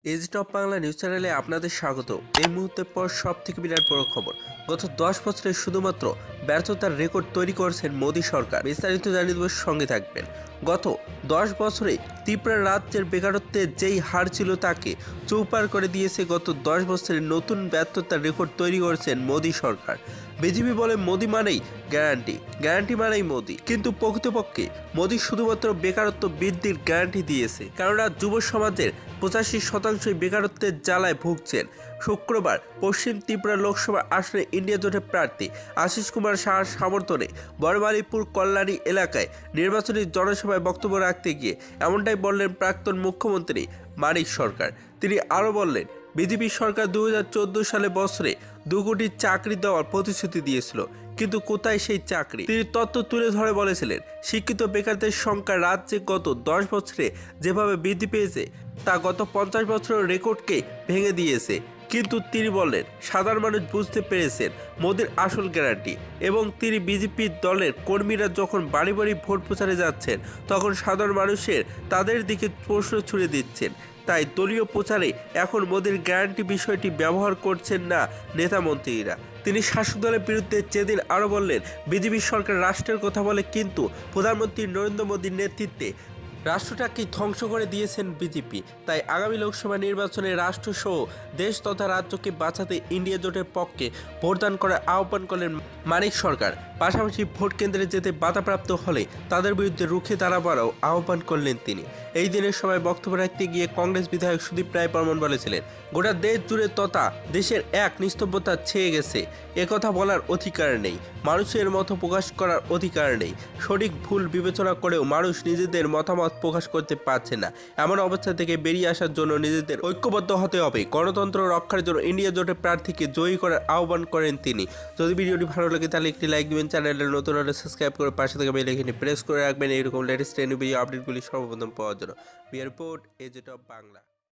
Age top Bangla news চ্যানেলে আপনাদের স্বাগত। এই মুহূর্তের পর সব থেকে বিরাট বড় খবর, গত 10 বছরে শুধুমাত্র ব্যর্থতার রেকর্ড তৈরি করেছেন মোদী সরকার। বিস্তারিত জানিয়ে দেব, সঙ্গে থাকবেন। গত 10 বছরে ত্রিপুরা রাজ্যের বেকারত্বের যেই হার ছিল তাকে চৌপার করে দিয়েছে। গত 10 বছরে নতুন ব্যর্থতার রেকর্ড তৈরি করেছেন মোদী সরকার। বিজেপি বলে মোদী মানেই গ্যারান্টি, গ্যারান্টি মানেই মোদী, কিন্তু প্রকৃতপক্ষে মোদী শুধুমাত্র বেকারত্ব বৃদ্ধির গ্যারান্টি দিয়েছে। কেননা যুব সমাজের 85% বেকারত্বের জ্বালায় ভুগছেন। শুক্রবার পশ্চিম ত্রিপুরা লোকসভা আসনে ইন্ডিয়া জোটের প্রার্থী আশিস কুমার সাহার সমর্থনে বড়মালিপুর কল্যাণী এলাকায় নির্বাচনী জনসভায় বক্তব্য রাখতে গিয়ে এমনটাই বললেন প্রাক্তন মুখ্যমন্ত্রী মানিক সরকার। তিনি আরও বললেন, বিজেপি সরকার 2014 সালে বছরে 2 কোটি চাকরি দেওয়ার প্রতিশ্রুতি দিয়েছিল, কিন্তু কোথায় সেই চাকরি? তিনি তথ্য তুলে ধরে বলেছিলেন, শিক্ষিত বেকারদের সংখ্যা রাজ্যে গত 10 বছরে যেভাবে বৃদ্ধি পেয়েছে তা গত 50 বছরের রেকর্ডকে ভেঙে দিয়েছে। কিন্তু তিনি বললেন, সাধারণ মানুষ বুঝতে পেরেছেন মোদির আসল গ্যারান্টি, এবং তিনি বিজেপি দলের কর্মীরা যখন বাড়ি বাড়ি ভোট প্রচারে যাচ্ছেন তখন সাধারণ মানুষের তাদের দিকে প্রশ্ন ছুড়ে দিচ্ছেন। তাই দলীয় প্রচারে এখন মোদির গ্যারান্টি বিষয়টি ব্যবহার করছেন না নেতা মন্ত্রীরা। তিনি শাসক দলের বিরুদ্ধে যেদিন আরও বললেন, বিজেপি সরকার রাষ্ট্রের কথা বলে, কিন্তু প্রধানমন্ত্রী নরেন্দ্র মোদীর নেতৃত্বে রাষ্ট্রটাকে ধ্বংস করে দিয়েছেন বিজেপি। তাই আগামী লোকসভা নির্বাচনে রাষ্ট্রসহ দেশ তথা রাজ্যকে বাঁচাতে ইন্ডিয়া জোটের পক্ষে ভোটদান করার আহ্বান করলেন মানিক সরকার। পাশাপাশি ভোট কেন্দ্রে যেতে বাধাপ্রাপ্ত হলে তাদের বিরুদ্ধে রুখে দাঁড়াবারও আহ্বান করলেন তিনি। এই দিনের সভায় বক্তব্য রাখতে গিয়ে কংগ্রেস বিধায়ক সুদীপ রায় বর্মন বলেছিলেন, গোটা দেশ জুড়ে তথা দেশের এক নিস্তব্ধতা ছেয়ে গেছে। একথা বলার অধিকার নেই, মানুষের মতো প্রকাশ করার অধিকার নেই। সঠিক ভুল বিবেচনা করেও মানুষ নিজেদের মতামত প্রকাশ করতে পারছে না। এমন অবস্থা থেকে বেরিয়ে আসার জন্য নিজেদের ঐক্যবদ্ধ হতে হবে। গণতন্ত্র রক্ষার জন্য ইন্ডিয়া জোটের প্রার্থীকে জয়ী করার আহ্বান করেন তিনি। যদি ভিডিওটি ভালো লাগে তাহলে একটি লাইক দিবেন, চ্যানেলে নতুন হলে সাবস্ক্রাইব করে পাশে থাকা বেল আইকনটি প্রেস করে রাখবেন এইরকম লেটেস্ট ভিডিও আপডেটগুলি সর্বপ্রথম পাওয়ার জন্য। বিয়ার রিপোর্ট, এজ টপ বাংলা।